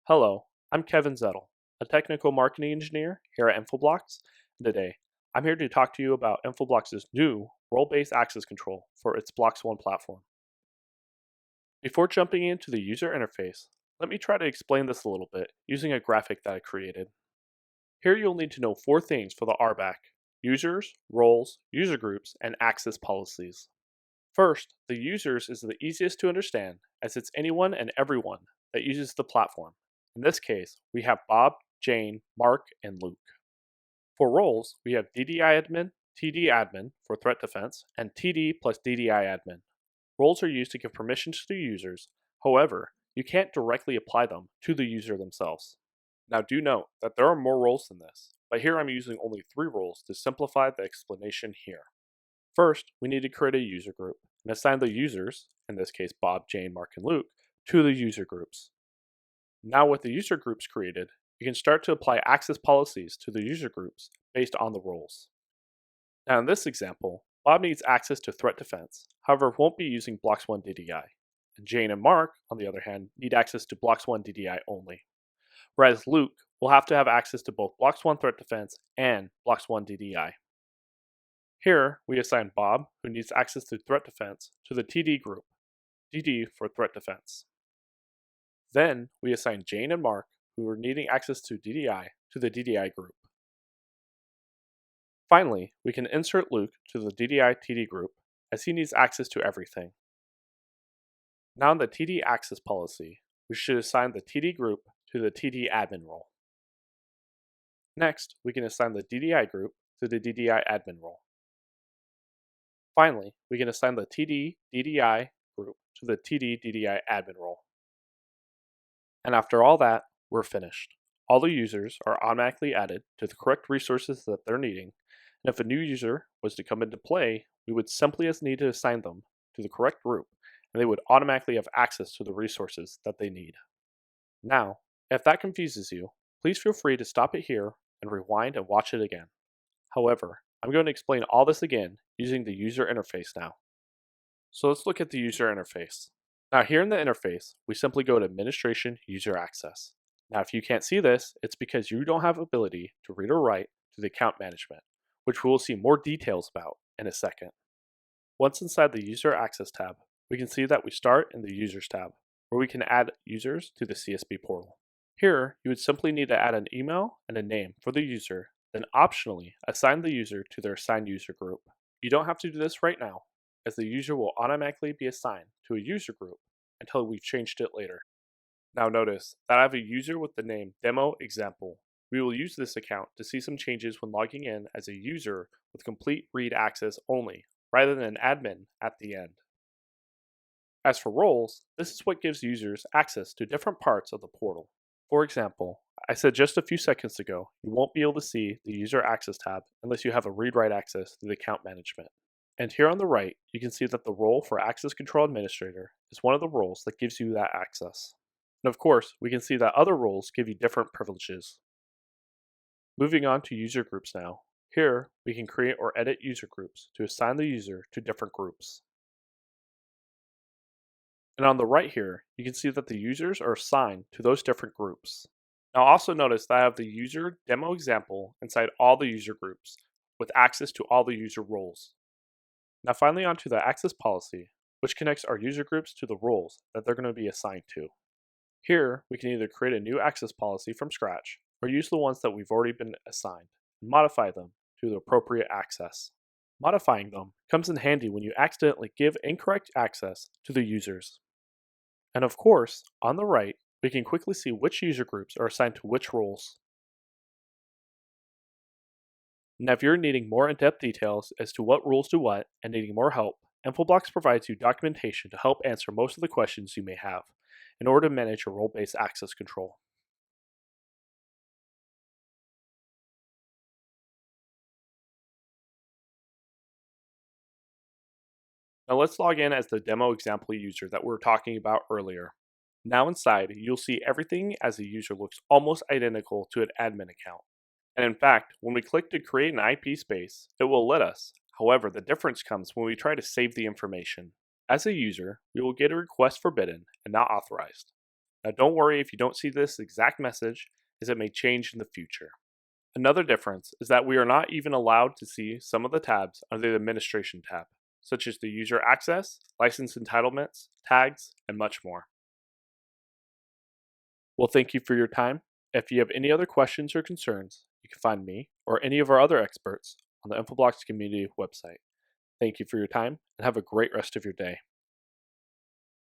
Hello, I'm Kevin Zettel, a technical marketing engineer here at Infoblox, and today I'm here to talk to you about Infoblox's new role-based access control for its BloxOne platform. Before jumping into the user interface, let me try to explain this a little bit using a graphic that I created. Here you'll need to know 4 things for the RBAC: users, roles, user groups, and access policies. First, the users is the easiest to understand as it's anyone and everyone that uses the platform. In this case, we have Bob, Jane, Mark, and Luke. For roles, we have DDI admin, TD admin for threat defense, and TD plus DDI admin. Roles are used to give permission to the users. However, you can't directly apply them to the user themselves. Now do note that there are more roles than this, but here I'm using only 3 roles to simplify the explanation here. First, we need to create a user group and assign the users, in this case Bob, Jane, Mark, and Luke, to the user groups. Now with the user groups created, you can start to apply access policies to the user groups based on the roles. Now in this example, Bob needs access to threat defense, however won't be using BloxOne DDI, and Jane and Mark, on the other hand, need access to BloxOne DDI only. Whereas Luke will have to have access to both BloxOne Threat Defense and BloxOne DDI. Here, we assign Bob, who needs access to threat defense, to the TD group, DD for threat defense. Then, we assign Jane and Mark, who are needing access to DDI, to the DDI group. Finally, we can insert Luke to the DDI TD group, as he needs access to everything. Now in the TD access policy, we should assign the TD group to the TD admin role. Next, we can assign the DDI group to the DDI admin role. Finally, we can assign the TD DDI group to the TD DDI admin role. And after all that, we're finished. All the users are automatically added to the correct resources that they're needing, and if a new user was to come into play, we would simply need to assign them to the correct group, and they would automatically have access to the resources that they need. Now, if that confuses you, please feel free to stop it here and rewind and watch it again. However, I'm going to explain all this again using the user interface now. So let's look at the user interface. Now here in the interface, we simply go to Administration User Access. Now if you can't see this, it's because you don't have ability to read or write to the account management, which we will see more details about in a second. Once inside the User Access tab, we can see that we start in the Users tab, where we can add users to the Csv Portal. Here, you would simply need to add an email and a name for the user, then optionally assign the user to their assigned user group. You don't have to do this right now, as the user will automatically be assigned to a user group until we've changed it later. Now notice that I have a user with the name Demo Example. We will use this account to see some changes when logging in as a user with complete read access only, rather than an admin at the end. As for roles, this is what gives users access to different parts of the portal. For example, I said just a few seconds ago, you won't be able to see the User Access tab unless you have a read-write access to the account management. And here on the right, you can see that the role for Access Control Administrator is one of the roles that gives you that access. And of course, we can see that other roles give you different privileges. Moving on to user groups now. Here, we can create or edit user groups to assign the user to different groups. And on the right here, you can see that the users are assigned to those different groups. Now also notice that I have the user demo example inside all the user groups with access to all the user roles. Now finally onto the access policy, which connects our user groups to the roles that they're going to be assigned to. Here, we can either create a new access policy from scratch or use the ones that we've already been assigned and modify them to the appropriate access. Modifying them comes in handy when you accidentally give incorrect access to the users. And of course, on the right, we can quickly see which user groups are assigned to which roles. Now if you're needing more in-depth details as to what roles do what and needing more help, Infoblox provides you documentation to help answer most of the questions you may have in order to manage your role-based access control. Now let's log in as the demo example user that we were talking about earlier. Now inside, you'll see everything as the user looks almost identical to an admin account. And in fact, when we click to create an IP space, it will let us. However, the difference comes when we try to save the information. As a user, we will get a request forbidden and not authorized. Now don't worry if you don't see this exact message, as it may change in the future. Another difference is that we are not even allowed to see some of the tabs under the Administration tab, such as the User Access, License Entitlements, Tags, and much more. Well, thank you for your time. If you have any other questions or concerns, you can find me or any of our other experts on the Infoblox community website. Thank you for your time and have a great rest of your day.